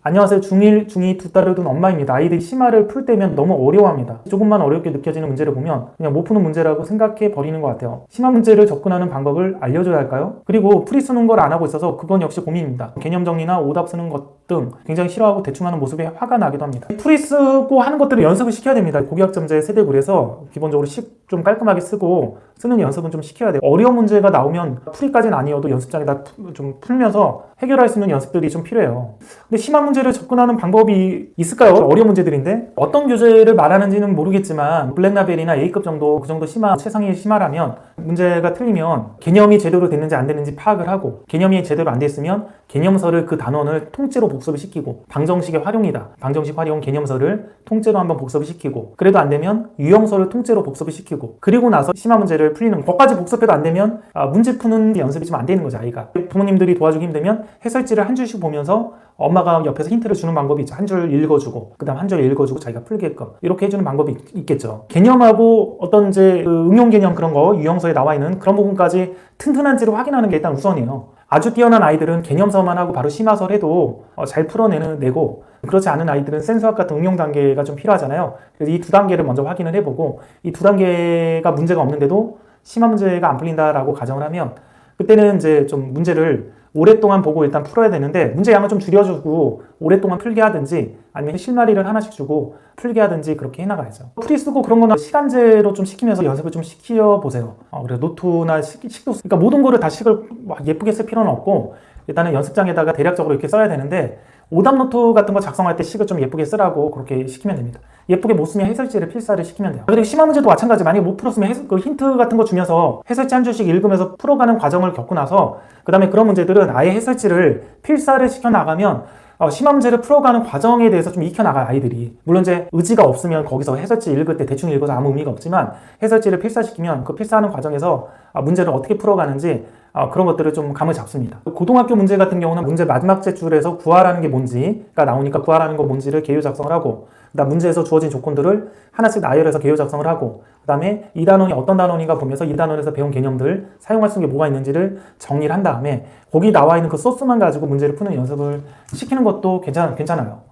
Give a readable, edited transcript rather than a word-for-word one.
안녕하세요. 중1, 중2 두 딸을 둔 엄마입니다. 아이들이 심화를 풀 때면 너무 어려워합니다. 조금만 어렵게 느껴지는 문제를 보면 그냥 못 푸는 문제라고 생각해 버리는 것 같아요. 심화 문제를 접근하는 방법을 알려줘야 할까요? 그리고 풀이 쓰는 걸 안 하고 있어서 그건 역시 고민입니다. 개념 정리나 오답 쓰는 것 등 굉장히 싫어하고 대충 하는 모습에 화가 나기도 합니다. 풀이 쓰고 하는 것들을 연습을 시켜야 됩니다. 고교학점제 세대굴에서 기본적으로 좀 깔끔하게 쓰고 쓰는 연습은 좀 시켜야 돼요. 어려운 문제가 나오면 풀이까지는 아니어도 연습장에다 좀 풀면서 해결할 수 있는 연습들이 좀 필요해요. 근데 심화 문제를 접근하는 방법이 있을까요? 어려운 문제들인데 어떤 교재를 말하는지는 모르겠지만 블랙라벨이나 A급 정도 그 정도 심화, 최상위 심화라면 문제가 틀리면 개념이 제대로 됐는지 안 됐는지 파악을 하고 개념이 제대로 안 됐으면 개념서를 그 단원을 통째로 복습을 시키고 방정식의 활용이다. 방정식 활용 개념서를 통째로 한번 복습을 시키고 그래도 안 되면 유형서를 통째로 복습을 시키고 그리고 나서 심화 문제를 풀리는 것까지 복습해도 안 되면 문제 푸는 연습이 좀 안 되는 거죠. 아이가. 부모님들이 도와주기 힘들면 해설지를 한 줄씩 보면서 엄마가 옆에서 힌트를 주는 방법이 있죠. 한 줄 읽어주고 그 다음 한 줄 읽어주고 자기가 풀게끔 이렇게 해주는 방법이 있겠죠. 개념하고 어떤 이제 응용 개념 그런 거 유형서에 나와 있는 그런 부분까지 튼튼한지를 확인하는 게 일단 우선이에요. 아주 뛰어난 아이들은 개념서만 하고 바로 심화서를 해도 잘 풀어내고 그렇지 않은 아이들은 센수학 같은 응용 단계가 좀 필요하잖아요. 그래서 이 두 단계를 먼저 확인을 해보고 이 두 단계가 문제가 없는데도 심화 문제가 안 풀린다라고 가정을 하면 그때는 이제 좀 문제를 오랫동안 보고 일단 풀어야 되는데 문제 양을 좀 줄여주고 오랫동안 풀게 하든지 아니면 실마리를 하나씩 주고 풀게 하든지 그렇게 해나가야죠. 풀이 쓰고 그런 거는 시간제로 좀 시키면서 연습을 좀 시켜보세요. 그래서 노트나 식도 그러니까 모든 거를 다 식을 예쁘게 쓸 필요는 없고 일단은 연습장에다가 대략적으로 이렇게 써야 되는데 오답 노트 같은 거 작성할 때 식을 좀 예쁘게 쓰라고 그렇게 시키면 됩니다. 예쁘게 못 쓰면 해설지를 필사를 시키면 돼요. 그리고 심화 문제도 마찬가지. 만약에 못 풀었으면 그 힌트 같은 거 주면서 해설지 한 줄씩 읽으면서 풀어가는 과정을 겪고 나서 그 다음에 그런 문제들은 아예 해설지를 필사를 시켜나가면 심화 문제를 풀어가는 과정에 대해서 좀 익혀나가요, 아이들이. 물론 이제 의지가 없으면 거기서 해설지 읽을 때 대충 읽어서 아무 의미가 없지만 해설지를 필사시키면 그 필사하는 과정에서 문제를 어떻게 풀어가는지 그런 것들을 좀 감을 잡습니다. 고등학교 문제 같은 경우는 문제 마지막 제출에서 구하라는 게 뭔지가 나오니까 구하라는 거 뭔지를 개요 작성을 하고 그다음 문제에서 주어진 조건들을 하나씩 나열해서 개요 작성을 하고 그 다음에 이 단원이 어떤 단원인가 보면서 이 단원에서 배운 개념들 사용할 수 있는 게 뭐가 있는지를 정리를 한 다음에 거기 나와 있는 그 소스만 가지고 문제를 푸는 연습을 시키는 것도 괜찮아요.